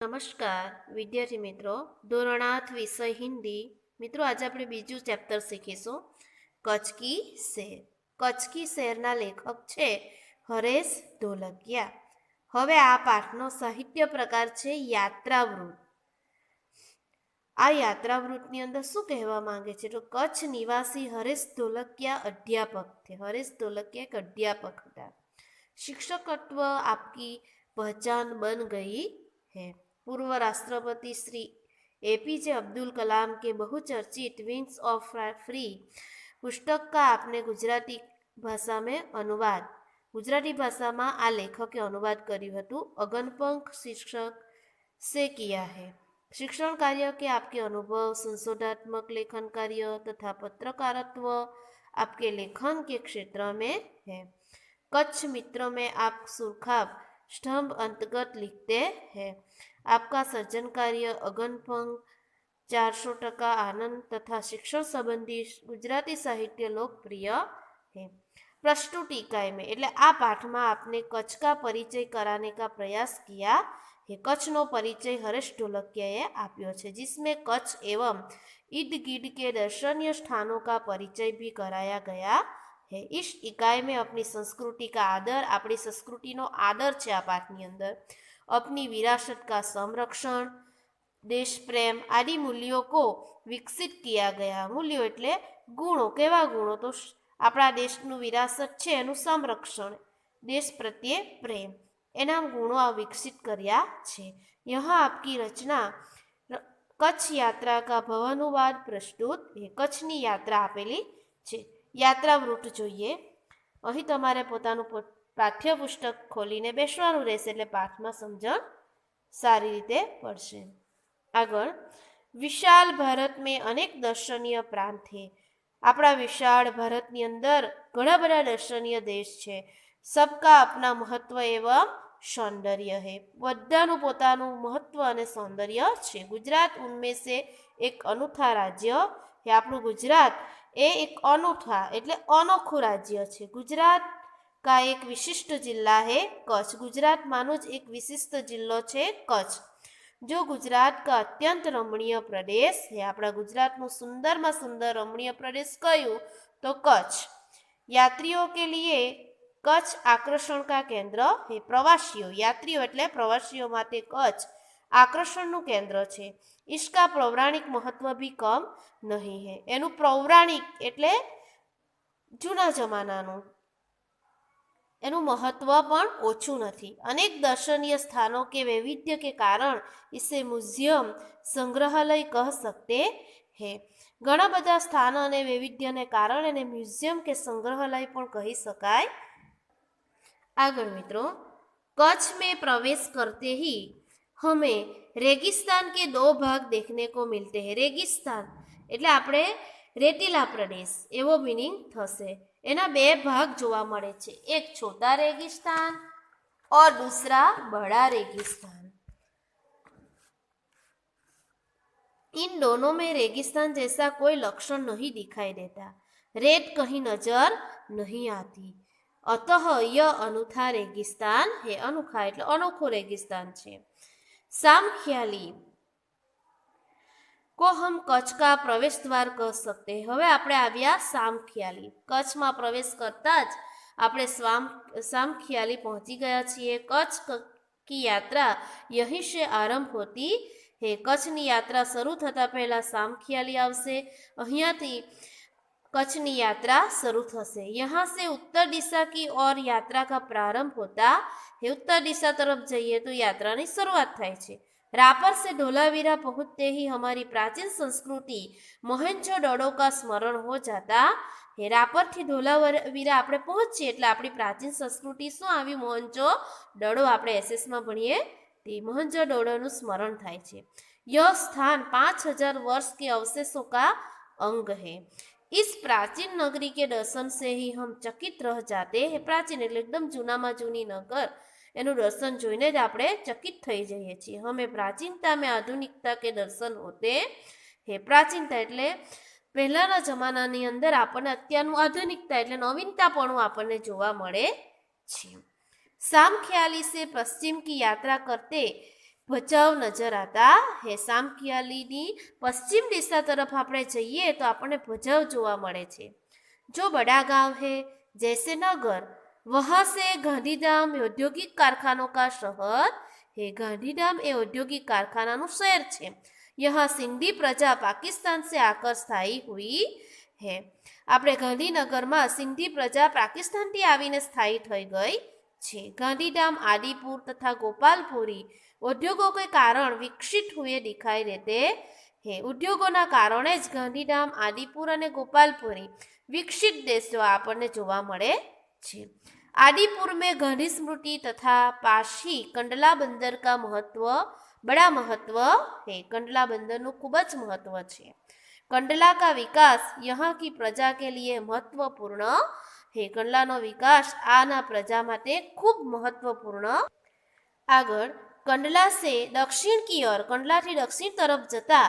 નમસ્કાર વિદ્યાર્થી મિત્રો, ધોરણ 8 વિષય હિન્દી. મિત્રો, આજે આપણે બીજું ચેપ્ટર શીખીશું, કચ્છ કી શેર. કચ્છ કી શેરના લેખક છે હરેશ ઢોલકિયા. હવે આ પાઠનો સાહિત્ય પ્રકાર છે યાત્રાવૃત્ત. આ યાત્રાવૃત્તની અંદર શું કહેવા માંગે છે? તો કચ્છ નિવાસી હરેશ ઢોલકિયા અધ્યાપક थे. હરેશ ઢોલકિયા એક અધ્યાપક હતા. शिक्षकत्व आपकी पहचान बन गई है. पूर्व राष्ट्रपति श्री एपीजे अब्दुल कलाम के बहुचर्चित विंग्स ऑफ फ्री पुस्तक का आपने गुजराती भाषा में अनुवाद गुजराती भाषा में आ लेखके अनुवाद કર્યું હતું. अगनपंख शिक्षक से किया है. शिक्षण कार्य के आपके अनुभव, संशोधनात्मक लेखन कार्य तथा पत्रकारित्व आपके लेखन के क्षेत्र में है. कच्छ मित्रों में आप सुरखाब स्तंभ अंतर्गत लिखते हैं. आपका सृजन कार्य अगनपंख 400% आनंद तथा शिक्षण संबंधी गुजराती साहित्य लोकप्रिय है. प्रस्तुत इकाई में એટલે આ પાઠમાં आपने कच्छ का परिचय कराने का प्रयास किया है. कच्छનો परिचय हरेश ढोलकियाએ આપ્યો છે, जिसमें कच्छ एवं इर्द गिर्द के दर्शनीय स्थानों का परिचय भी कराया गया है. इस इकाई में अपनी संस्कृति का आदर, अपनी संस्कृति नो आदर છે આ પાઠની અંદર, अपनी विरासत का संरक्षण, देश प्रेम आदि मूल्यों को विकसित किया गया. मूल्यों એટલે गुणों. केवा गुणों? तो આપણા દેશનું વિરાસત છે એનું સંરક્ષણ, દેશ પ્રત્યે પ્રેમ, એના ગુણો આ વિકસિત કર્યા છે. यहाँ आपकी रचना कच्छ यात्रा का भवानुवाद प्रस्तुत है. कच्छની યાત્રા આપેલી છે. યાત્રાવૃત્ત જોઈએ. અહીં તમારે પોતાનું પાઠ્યપુસ્તક ખોલીને બેસવાનું રહેશે, એટલે પાઠમાં સમજણ સારી રીતે પડશે. આગળ, વિશાળ ભારત में अनेक दर्शनीय प्रांत है. આપણા વિશાળ ભારતની અંદર ઘણા બધા દર્શનીય દેશ છે. सबका अपना महत्व एवं सौंदर्य है. બધાનું પોતાનું મહત્વ અને સૌંદર્ય છે. ગુજરાત उनमें से एक अनूठा राज्य है. આપણું ગુજરાત એ એક અનોખા એટલે અનોખું રાજ્ય છે. ગુજરાત का एक विशिष्ट जिला है कच्छ. गुजरातમાંનો જ एक विशिष्ट जिल्लो છે कच्छ, जो गुजरात का अत्यंत रमणीय प्रदेश है. આપણા ગુજરાતનું સુંદરમાં સુંદર રમણીય પ્રદેશ કયું? તો કચ્છ. यात्रियों के लिए कच्छ आकर्षण का केंद्र है. प्रवासियों, यात्रियों એટલે પ્રવાસીઓ માટે કચ્છ આકર્ષણનું કેન્દ્ર છે. इसका पौराणिक महत्व भी कम नहीं है. એનું પૌરાણિક એટલે જૂના જમાનાનું એનું મહત્વ પણ ઓછું નથી. अनेक दर्शनीय स्थानों के वैविध्य के कारण इसे म्यूजियम संग्रहालय कह सकते हैं. ઘણા બધા સ્થાનો અને વૈવિધ્યને કારણે એને મ્યુઝિયમ કે સંગ્રહાલય પણ કહી શકાય. આગળ મિત્રો, कच्छ में प्रवेश करते ही हमें रेगिस्तान के 2 भाग देखने को मिलते हैं. रेगिस्तान એટલે આપણે રેતીલા પ્રદેશ એવો મીનિંગ થશે. એના 2 ભાગ જોવા મળે છે, એક छोटा रेगिस्तान और दूसरा बड़ा रेगिस्तान. इन दोनों में रेगिस्तान जैसा कोई लक्षण नहीं दिखाई देता. रेत कहीं नजर नहीं आती. अतः यह अनूठा रेगिस्तान है. अनोखा એટલે अनोखो रेगिस्तान છે. सामख्याली को हम कच्छ का प्रवेश द्वार कह सकते हैं. હવે આપણે આવ્યા સામખિયાલી. કચ્છમાં પ્રવેશ કરતા જ આપણે સામખિયાલી પહોંચી ગયા છીએ. कच्छ की यात्रा यहीं से आरंभ होती है. કચ્છની યાત્રા શરૂ થતાં પહેલાં સામખિયાલી આવશે. અહીંયાથી कच्छनी यात्रा शुरू थશે. यहाँ से उत्तर दिशा की ओर यात्रा का प्रारंभ होता है. उत्तर दिशा तरफ जाइए तो यात्रा की शुरुआत थाय छे. रापर से धोलावीरा पहुँचते ही हमारी प्राचीन संस्कृति मोहेंजोदड़ो का स्मरण हो जाता है. रापर थी धोलावीरा आपणे पहुँचीए એટલે આપણી प्राचीन संस्कृति શું આવી? મોહેંજો-દડો. આપણે एसएस માં ભણીએ તે મોહેંજો-દડોનું સ્મરણ થાય છે. यह स्थान 5000 वर्ष के अवशेषों का अंग है. इस प्राचीन नगरी के दर्शन से ही हम चकित रह जाते हैं. प्राचीन એટલે એકદમ જૂનામાં જૂની નગર, એનું દર્શન જોઈને જ આપણે ચકિત થઈ જઈએ છીએ. हमें प्राचीनता में आधुनिकता के दर्शन होते हैं. प्राचीनता એટલે પહેલાના જમાનાની અંદર આપણને અત્યારનું આધુનિકતા એટલે નવીનતાપણું આપણને જોવા મળે છે. सामख्याली से पश्चिम की यात्रा करते ભચાઉ નજર આતા હે। સામખિયાળીની પશ્ચિમ દિશા તરફ આપણે જઈએ તો આપણને ભચાઉ જોવા મળે છે। जो बड़ा गांव है जैसे नगर, वहाँ से गांधीधाम औद्योगिक कारखानों का शहर है। गांधीधाम ए औद्योगिक कारखाना नु शहर है। यहाँ सिंधी प्रजा पाकिस्तान से आकर स्थायी हुई है। આપણે ગાંધીનગરમાં સિંધી પ્રજા પાકિસ્તાનથી આવીને સ્થાયી થઈ ગઈ છે। ગાંધીધાम आदिपुर तथा गोपालपुरी उद्योगों के कारण विकसित हुए दिखाई देते हैं। उद्योगों कारणे ज गांधीधाम आदिपुर और गोपालपुरी विकसित देशों आपने जोवा मळे छे। आदिपुर में गांधी स्मृति तथा पाशी कंडला बंदर का महत्व बड़ा महत्व है। कंडला बंदर नु खूब ज महत्व है। कंडला का विकास यहाँ की प्रजा के लिए महत्वपूर्ण है। कंडला नो विकास आना प्रजा माटे खूब महत्वपूर्ण। आगळ कंडला से दक्षिण की ओर, कंडला थी दक्षिण तरफ जता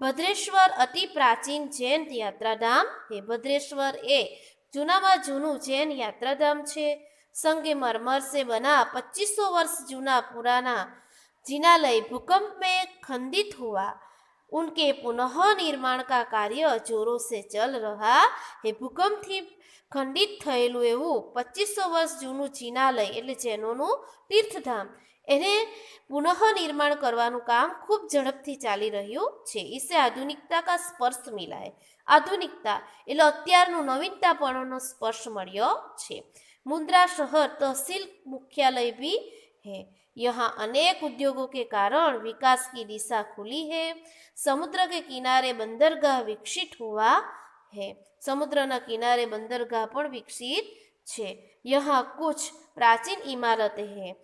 भद्रेश्वर अति प्राचीन जैन यात्राधाम है। भद्रेश्वर ए जूनामा जूनू जैन यात्राधाम छे। संगमरमर से बना 2500 वर्ष जूना पुराना जिनालय भूकंप में खंडित हुआ। उनके पुनः निर्माण का कार्य जोरों से चल रहा है। भूकंप थी खंडित थयेलू एवं 2500 वर्ष जूनू जिनालय एटले जैनोनुं तीर्थधाम એને પુનઃ निर्माण करवानुं काम खूब झड़पथी चाली रह्युं छे। इसे आधुनिकता का स्पर्श मिला है। आधुनिकता એટલે અત્યારનું નવીનતાપણનો સ્પર્શ મળ્યો છે। मुंद्रा शहर तहसील मुख्यालय भी है। यहाँ अनेक उद्योगों के कारण विकास की दिशा खुली है। समुद्र के किनारे बंदरगाह विकसित हुआ है। समुद्रना किनारे बंदरगाह पण विकसित छे। यहाँ कुछ प्राचीन इमारतें हैं।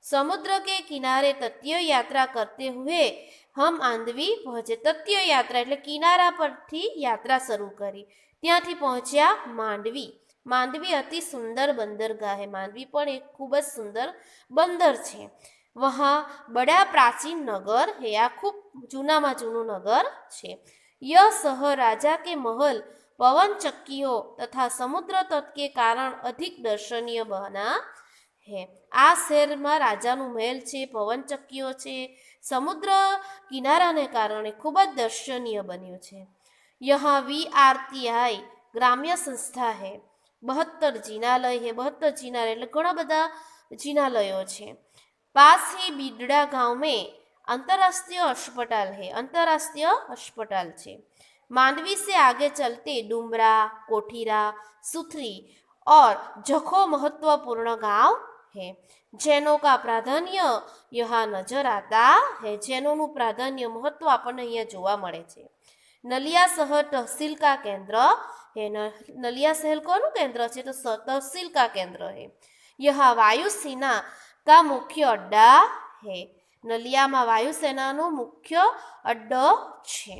समुद्र के किनारे तटीय यात्रा करते हुए हम आंधवी पहुंचे। तटीय यात्रा એટલે કિનારા પરથી यात्रा शुरू करी, ત્યાંથી પહોંચ્યા માંડવી। માંડવી अति सुंदर बंदरगाह है। मांडवी पण एक खूब ज सुंदर बंदर है। वहाँ बड़ा प्राचीन नगर है। आ खूब जूनामा जूनू नगर है। यह शहर राजा के महल, पवन चक्कियों तथा समुद्र तट के कारण अधिक दर्शनीय बना है। आ शहर में राजानु महल है, पवन चक्कीओ है, समुद्र किनारा ने कारण खूब ज दर्शनीय बन्यु है। यहाँ VRTI ग्राम्य संस्था है। 72 जिनालय है। 72 जिनालय એટલે ઘણા બધા जिनालयों है। पास ही बीडड़ा गांव में अंतरराष्ट्रीय अस्पताल है। अंतरराष्ट्रीय अस्पताल है। मांडवी से आगे चलते डुमरा, कोठीरा, सुथरी और जखो महत्वपूर्ण गांव है। जैनों का प्राधान्य यहाँ नजर आता है। जैनों नु प्राधान्य महत्व आपने यहाँ जोवा मळे छे। नलिया शहर तहसील का केंद्र है। नलिया शहर कोनु केंद्र है? तो तहसील का केंद्र है। यहाँ वायुसेना का मुख्य अड्डा है। नलिया में वायुसेना नो मुख्य अड्डो है।